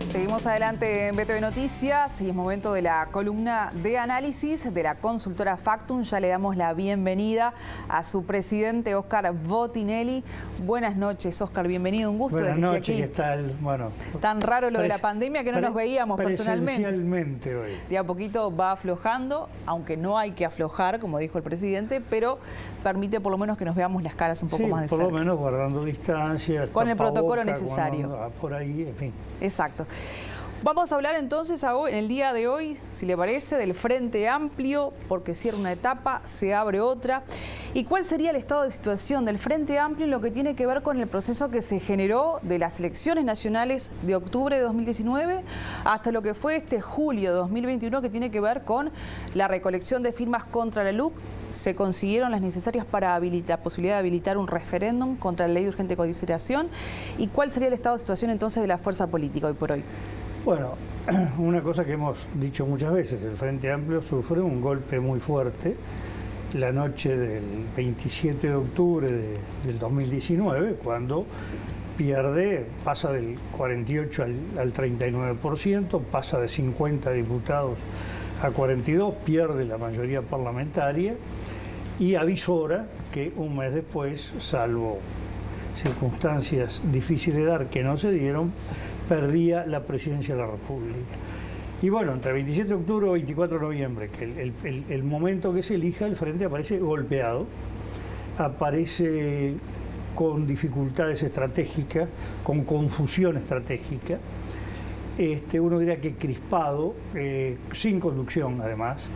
Seguimos adelante en BTV Noticias y es momento de la columna de análisis de la consultora Factum. Ya le damos la bienvenida a su presidente, Óscar Botinelli. Buenas noches, Óscar, bienvenido, un gusto de que esté aquí. Buenas noches, ¿qué tal? Bueno, tan raro lo de la pandemia que no nos veíamos personalmente. Presencialmente hoy. De a poquito va aflojando, aunque no hay que aflojar, como dijo el presidente, pero permite por lo menos que nos veamos las caras un poco más de cerca. Por lo menos guardando distancia. Con el protocolo necesario. Por ahí, en fin. Exacto. Vamos a hablar entonces en el día de hoy, si le parece, del Frente Amplio, porque cierra una etapa, se abre otra. ¿Y cuál sería el estado de situación del Frente Amplio en lo que tiene que ver con el proceso que se generó de las elecciones nacionales de octubre de 2019 hasta lo que fue este julio de 2021, que tiene que ver con la recolección de firmas contra la LUC? Se consiguieron las necesarias para la posibilidad de habilitar un referéndum contra la ley de urgente consideración. ¿Y cuál sería el estado de situación entonces de la fuerza política hoy por hoy? Bueno, una cosa que hemos dicho muchas veces, el Frente Amplio sufre un golpe muy fuerte la noche del 27 de octubre del 2019, cuando pasa del 48 al 39%, pasa de 50 diputados a 42, pierde la mayoría parlamentaria y avisora que un mes después, salvo circunstancias difíciles de dar que no se dieron, perdía la presidencia de la República. Y bueno, entre 27 de octubre y 24 de noviembre, que el momento que se elija, el Frente aparece golpeado, aparece con dificultades estratégicas, con confusión estratégica, uno diría que crispado, sin conducción además,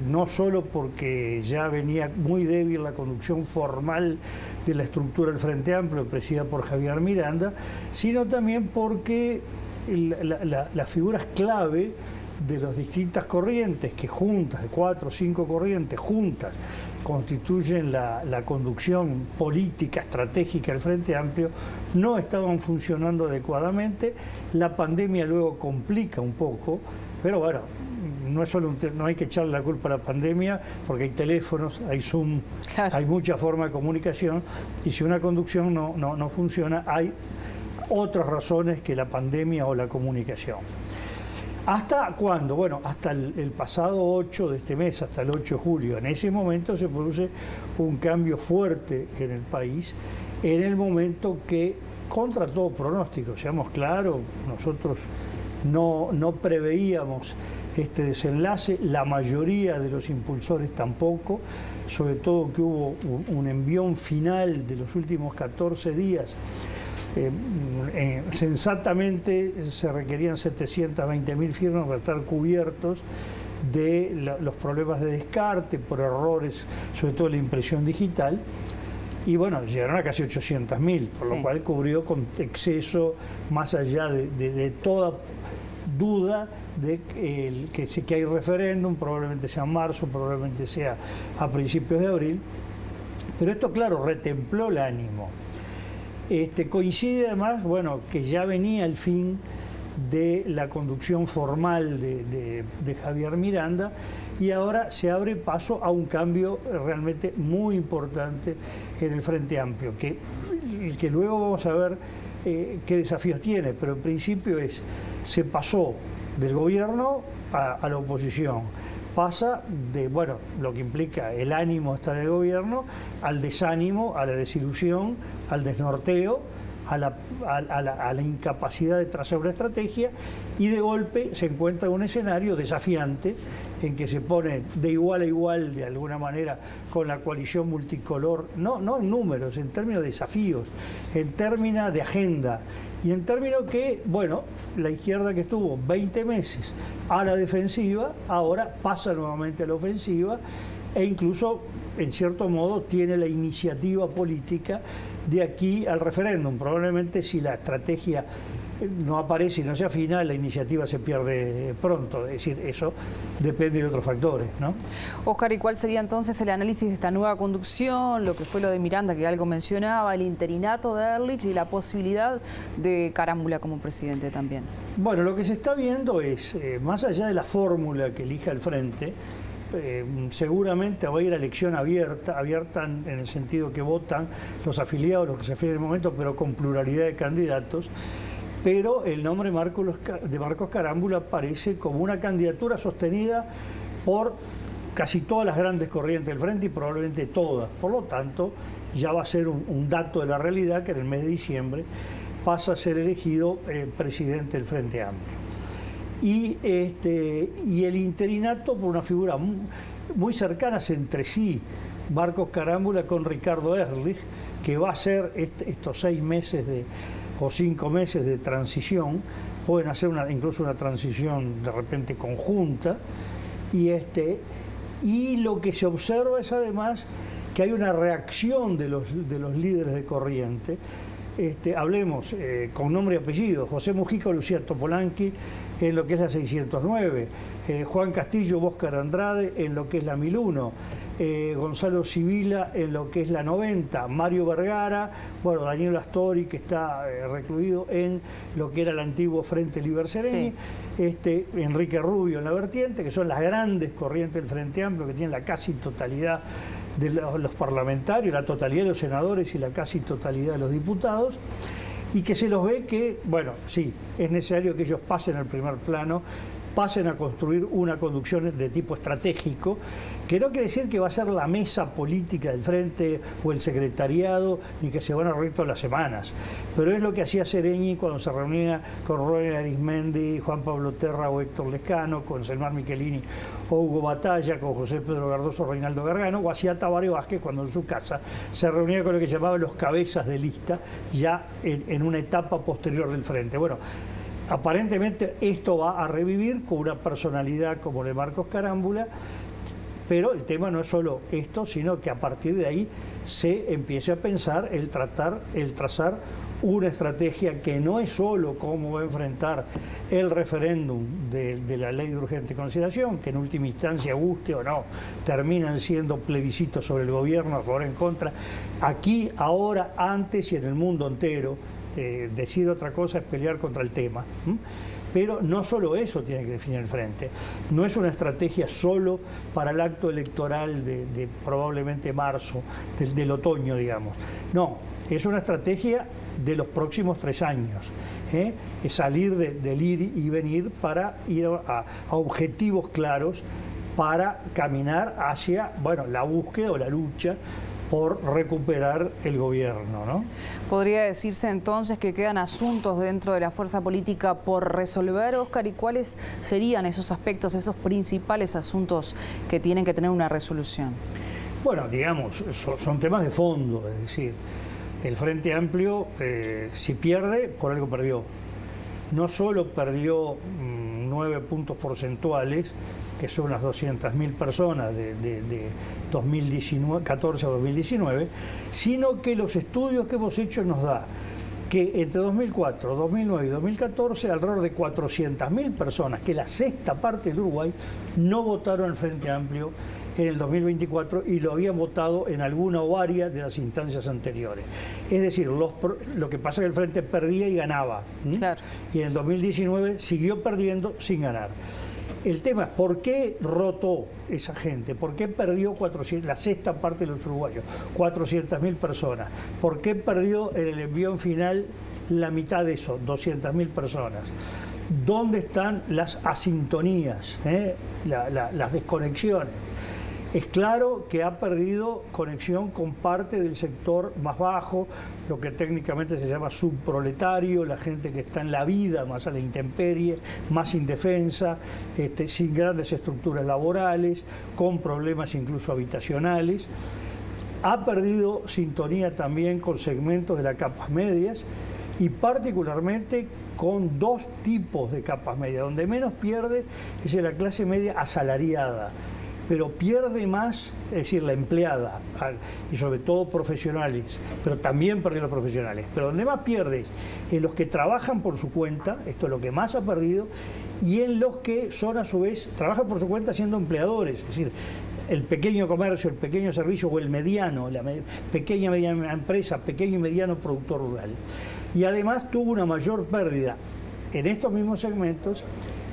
no solo porque ya venía muy débil la conducción formal de la estructura del Frente Amplio, presidida por Javier Miranda, sino también porque las figuras clave de las distintas corrientes, que juntas, de 4 o 5 corrientes juntas, constituyen la conducción política, estratégica del Frente Amplio, no estaban funcionando adecuadamente. La pandemia luego complica un poco, pero bueno, no hay que echarle la culpa a la pandemia, porque hay teléfonos, hay Zoom, claro, hay muchas formas de comunicación, y si una conducción no funciona, hay otras razones que la pandemia o la comunicación. ¿Hasta cuándo? Bueno, hasta el pasado 8 de este mes, hasta el 8 de julio. En ese momento se produce un cambio fuerte en el país, en el momento que, contra todo pronóstico, seamos claros, nosotros no preveíamos este desenlace, la mayoría de los impulsores tampoco, sobre todo que hubo un envión final de los últimos 14 días. Sensatamente se requerían 720.000 firmas para estar cubiertos de los problemas de descarte por errores, sobre todo la impresión digital, y bueno, llegaron a casi 800.000, por lo cual cubrió con exceso, más allá de toda duda de que hay referéndum, probablemente sea en marzo, probablemente sea a principios de abril, pero esto, claro, retempló el ánimo. Coincide además, bueno, que ya venía el fin de la conducción formal de Javier Miranda, y ahora se abre paso a un cambio realmente muy importante en el Frente Amplio, que luego vamos a ver qué desafíos tiene, pero en principio se pasó del gobierno a la oposición. Pasa de, bueno, lo que implica el ánimo de estar en el gobierno, al desánimo, a la desilusión, al desnorteo, a la incapacidad de trazar una estrategia, y de golpe se encuentra en un escenario desafiante en que se pone de igual a igual, de alguna manera, con la coalición multicolor, no en números, en términos de desafíos, en términos de agenda, y en términos que, bueno, la izquierda, que estuvo 20 meses a la defensiva, ahora pasa nuevamente a la ofensiva, e incluso, en cierto modo, tiene la iniciativa política de aquí al referéndum. Probablemente, si la estrategia no aparece y no se afina, la iniciativa se pierde pronto. Es decir, eso depende de otros factores, ¿no? Óscar, ¿y cuál sería entonces el análisis de esta nueva conducción, lo que fue lo de Miranda, que algo mencionaba, el interinato de Ehrlich y la posibilidad de Carámbula como presidente también? Bueno, lo que se está viendo es, más allá de la fórmula que elija el Frente, seguramente va a ir a elección abierta en el sentido que votan los afiliados, los que se afilian en el momento, pero con pluralidad de candidatos. pero el nombre de Marcos Carámbula aparece como una candidatura sostenida por casi todas las grandes corrientes del frente y probablemente todas. Por lo tanto, ya va a ser un dato de la realidad que en el mes de diciembre pasa a ser elegido presidente del Frente Amplio. Y el interinato por una figura muy cercanas entre sí, Marcos Carámbula con Ricardo Ehrlich, que va a ser estos 6 meses o 5 meses de transición, pueden hacer incluso una transición de repente conjunta, y lo que se observa es además que hay una reacción de los líderes de corriente. Hablemos con nombre y apellido: José Mujica o Lucía Topolanqui en lo que es la 609, Juan Castillo, Óscar Andrade en lo que es la 1001, Gonzalo Sibila en lo que es la 90, Mario Vergara, bueno, Daniel Astori, que está recluido en lo que era el antiguo Frente Liber Sereni, sí. Enrique Rubio en la vertiente, que son las grandes corrientes del Frente Amplio, que tienen la casi totalidad de los parlamentarios, la totalidad de los senadores y la casi totalidad de los diputados, y que se los ve que, bueno, sí, es necesario que ellos pasen al primer plano, pasen a construir una conducción de tipo estratégico, que no quiere decir que va a ser la mesa política del Frente o el secretariado, ni que se van a reunir todas las semanas, pero es lo que hacía Seregni cuando se reunía con Ronen Arismendi, Juan Pablo Terra o Héctor Lescano, con Selmar Michelini o Hugo Batalla, con José Pedro Cardoso o Reinaldo Gargano, o hacía Tabaré Vázquez cuando en su casa se reunía con lo que llamaban los cabezas de lista, ya en una etapa posterior del Frente. Bueno, aparentemente esto va a revivir con una personalidad como la de Marcos Carámbula, pero el tema no es solo esto, sino que a partir de ahí se empiece a pensar el trazar una estrategia que no es solo cómo va a enfrentar el referéndum de la ley de urgente consideración, que en última instancia, guste o no, terminan siendo plebiscitos sobre el gobierno, a favor o en contra, aquí, ahora, antes y en el mundo entero. Decir otra cosa es pelear contra el tema. Pero no solo eso tiene que definir el Frente. No es una estrategia solo para el acto electoral de probablemente marzo, del otoño, digamos. No, es una estrategia de los próximos 3 años. Es salir del ir y venir para ir a objetivos claros, para caminar hacia, bueno, la búsqueda o la lucha por recuperar el gobierno, ¿no? ¿Podría decirse entonces que quedan asuntos dentro de la fuerza política por resolver, Óscar? ¿Y cuáles serían esos aspectos, esos principales asuntos que tienen que tener una resolución? Bueno, digamos, son temas de fondo, es decir, el Frente Amplio, si pierde, por algo perdió. No solo perdió 9 puntos porcentuales, que son unas 200.000 personas de 2014 a 2019, sino que los estudios que hemos hecho nos da que entre 2004, 2009 y 2014 alrededor de 400.000 personas, que la sexta parte del Uruguay, no votaron al Frente Amplio en el 2024 y lo habían votado en alguna o varias de las instancias anteriores. Es decir, lo que pasa es que el Frente perdía y ganaba. Claro. Y en el 2019 siguió perdiendo sin ganar. El tema es por qué rotó esa gente, por qué perdió la sexta parte de los uruguayos, 400.000 personas, por qué perdió en el envión final la mitad de eso, 200.000 personas. ¿Dónde están las asintonías, las desconexiones? Es claro que ha perdido conexión con parte del sector más bajo, lo que técnicamente se llama subproletario, la gente que está en la vida, más a la intemperie, más indefensa, sin grandes estructuras laborales, con problemas incluso habitacionales. Ha perdido sintonía también con segmentos de las capas medias y particularmente con 2 tipos de capas medias. Donde menos pierde es en la clase media asalariada, pero pierde más, es decir, la empleada, y sobre todo profesionales, pero también perdió los profesionales. Pero donde más pierde es en los que trabajan por su cuenta, esto es lo que más ha perdido, y en los que son a su vez, trabajan por su cuenta siendo empleadores, es decir, el pequeño comercio, el pequeño servicio o el mediano, la pequeña y mediana empresa, pequeño y mediano productor rural. Y además tuvo una mayor pérdida en estos mismos segmentos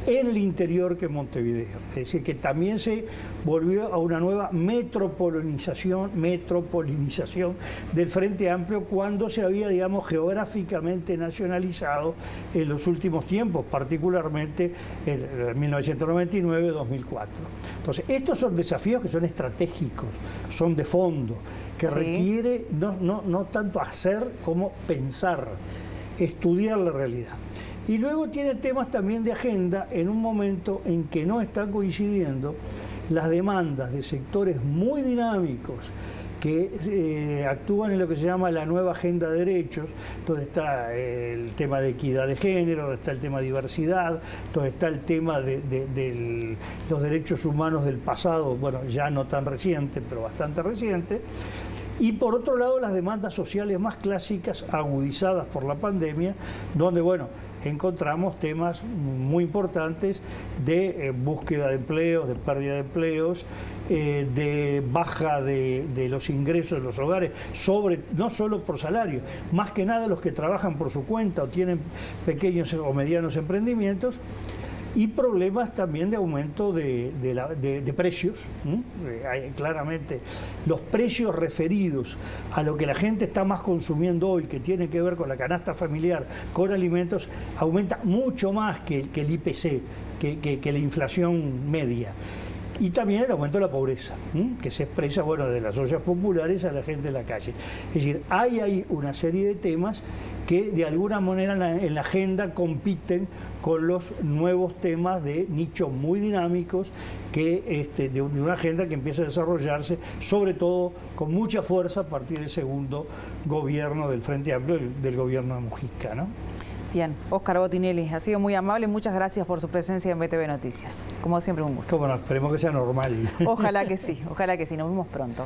en el interior que Montevideo. Es decir, que también se volvió a una nueva metropolización del Frente Amplio cuando se había, digamos, geográficamente nacionalizado en los últimos tiempos, particularmente en 1999-2004. Entonces, estos son desafíos que son estratégicos, son de fondo, que requiere no tanto hacer como pensar, estudiar la realidad. Y luego tiene temas también de agenda en un momento en que no están coincidiendo las demandas de sectores muy dinámicos que actúan en lo que se llama la nueva agenda de derechos, donde está el tema de equidad de género, donde está el tema de diversidad, donde está el tema de los derechos humanos del pasado, bueno, ya no tan reciente, pero bastante reciente. Y por otro lado, las demandas sociales más clásicas, agudizadas por la pandemia, donde, bueno, encontramos temas muy importantes de búsqueda de empleos, de pérdida de empleos, de baja de los ingresos de los hogares, no solo por salario, más que nada los que trabajan por su cuenta o tienen pequeños o medianos emprendimientos, y problemas también de aumento de precios. Claramente los precios referidos a lo que la gente está más consumiendo hoy, que tiene que ver con la canasta familiar, con alimentos, aumenta mucho más que el IPC, que la inflación media. Y también el aumento de la pobreza, que se expresa, bueno, de las ollas populares a la gente de la calle. Es decir, hay ahí una serie de temas que de alguna manera en la agenda compiten con los nuevos temas de nichos muy dinámicos de una agenda que empieza a desarrollarse, sobre todo con mucha fuerza a partir del segundo gobierno del Frente Amplio, del gobierno de Mujica, ¿no? Bien, Óscar Botinelli, ha sido muy amable, muchas gracias por su presencia en BTV Noticias. Como siempre, un gusto. Cómo no, esperemos que sea normal. Ojalá que sí, nos vemos pronto.